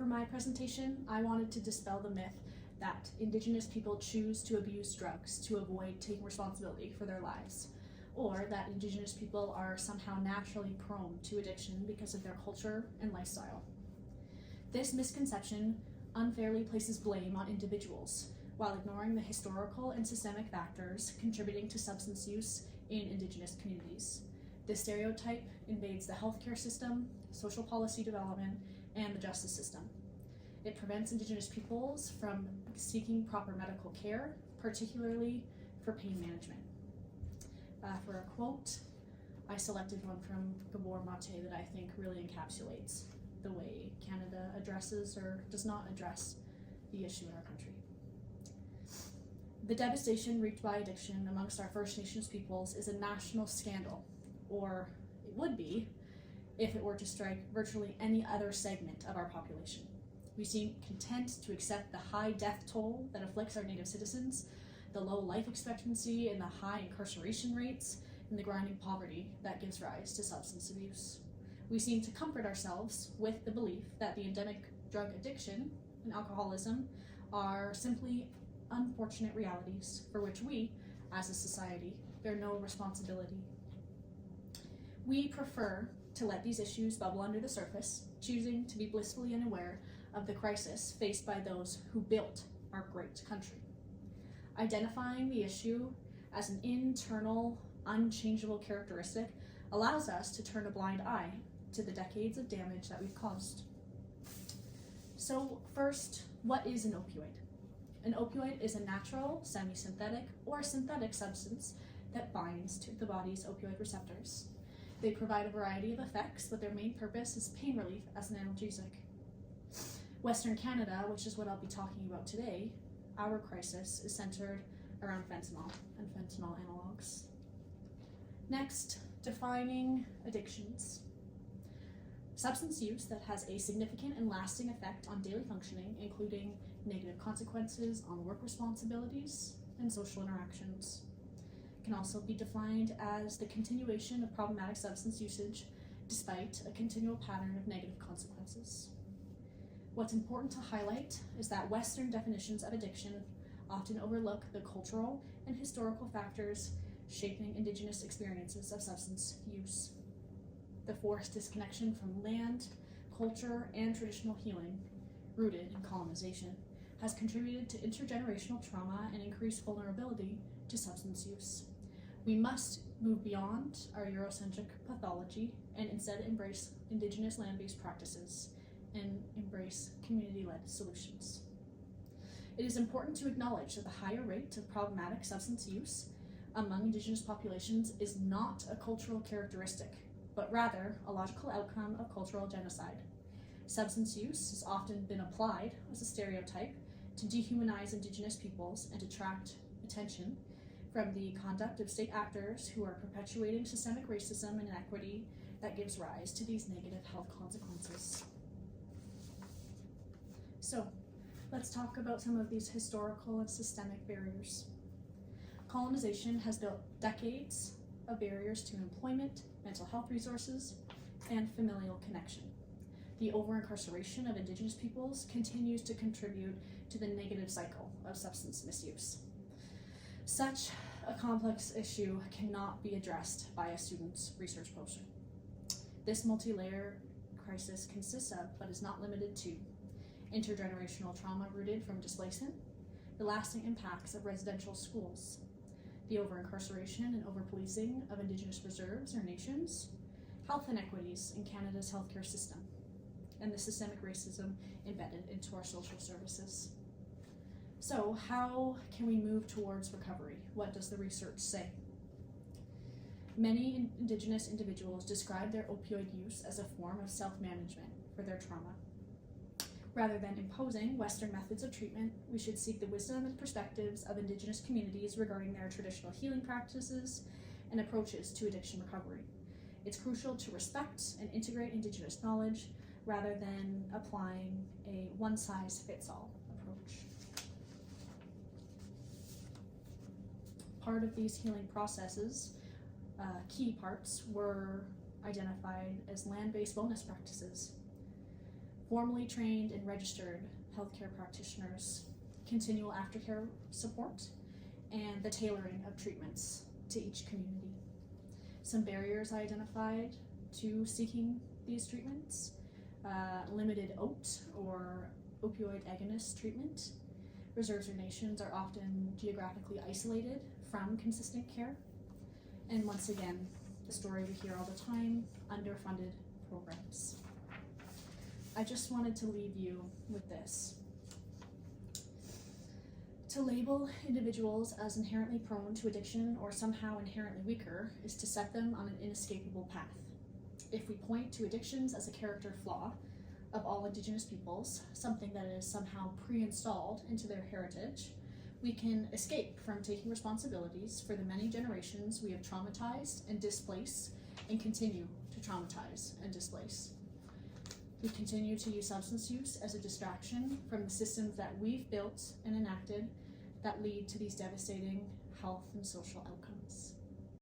my presentation, I wanted to dispel the myth that Indigenous people choose to abuse drugs to avoid taking responsibility for their lives, or that Indigenous people are somehow naturally prone to addiction because of their culture and lifestyle. This misconception unfairly places blame on individuals while ignoring the historical and systemic factors contributing to substance use in Indigenous communities. This stereotype invades the healthcare system, social policy development, and the justice system. It prevents Indigenous peoples from seeking proper medical care, particularly for pain management. For a quote, I selected one from Gabor Mate that I think really encapsulates the way Canada addresses or does not address the issue in our country. The devastation wreaked by addiction amongst our First Nations peoples is a national scandal, or it would be if it were to strike virtually any other segment of our population. We seem content to accept the high death toll that afflicts our Native citizens, the low life expectancy and the high incarceration rates, and the grinding poverty that gives rise to substance abuse. We seem to comfort ourselves with the belief that the endemic drug addiction and alcoholism are simply unfortunate realities for which we, as a society, bear no responsibility. We prefer to let these issues bubble under the surface, choosing to be blissfully unaware of the crisis faced by those who built our great country. Identifying the issue as an internal, unchangeable characteristic allows us to turn a blind eye to the decades of damage that we've caused. So first, what is an opioid? An opioid is a natural, semi-synthetic, or synthetic substance that binds to the body's opioid receptors. They provide a variety of effects, but their main purpose is pain relief as an analgesic. Western Canada, which is what I'll be talking about today, our crisis is centered around fentanyl and fentanyl analogs. Next, defining addictions. Substance use that has a significant and lasting effect on daily functioning, including negative consequences on work responsibilities and social interactions. Can also be defined as the continuation of problematic substance usage despite a continual pattern of negative consequences. What's important to highlight is that Western definitions of addiction often overlook the cultural and historical factors shaping Indigenous experiences of substance use. The forced disconnection from land, culture, and traditional healing, rooted in colonization, has contributed to intergenerational trauma and increased vulnerability to substance use. We must move beyond our Eurocentric pathology and instead embrace Indigenous land-based practices and embrace community-led solutions. It is important to acknowledge that the higher rate of problematic substance use among Indigenous populations is not a cultural characteristic, but rather a logical outcome of cultural genocide. Substance use has often been applied as a stereotype to dehumanize Indigenous peoples and detract attention from the conduct of state actors who are perpetuating systemic racism and inequity that gives rise to these negative health consequences. So, let's talk about some of these historical and systemic barriers. Colonization has built decades of barriers to employment, mental health resources, and familial connection. The over-incarceration of Indigenous peoples continues to contribute to the negative cycle of substance misuse. Such a complex issue cannot be addressed by a student's research poster. This multi-layer crisis consists of, but is not limited to, intergenerational trauma rooted from displacement, the lasting impacts of residential schools, the over-incarceration and over-policing of Indigenous reserves or nations, health inequities in Canada's healthcare system, and the systemic racism embedded into our social services. So, how can we move towards recovery? What does the research say? Many Indigenous individuals describe their opioid use as a form of self-management for their trauma. Rather than imposing Western methods of treatment, we should seek the wisdom and perspectives of Indigenous communities regarding their traditional healing practices and approaches to addiction recovery. It's crucial to respect and integrate Indigenous knowledge rather than applying a one-size-fits-all approach. Part of these healing processes, key parts, were identified as land-based wellness practices. formally trained and registered healthcare practitioners, continual aftercare support, and the tailoring of treatments to each community. Some barriers I identified to seeking these treatments: limited OAT or opioid agonist treatment. Reserves or nations are often geographically isolated from consistent care. And once again, the story we hear all the time: underfunded programs. I just wanted to leave you with this. To label individuals as inherently prone to addiction or somehow inherently weaker is to set them on an inescapable path. If we point to addictions as a character flaw of all Indigenous peoples, something that is somehow pre-installed into their heritage, we can escape from taking responsibilities for the many generations we have traumatized and displaced and continue to traumatize and displace. We continue to use substance use as a distraction from the systems that we've built and enacted that lead to these devastating health and social outcomes.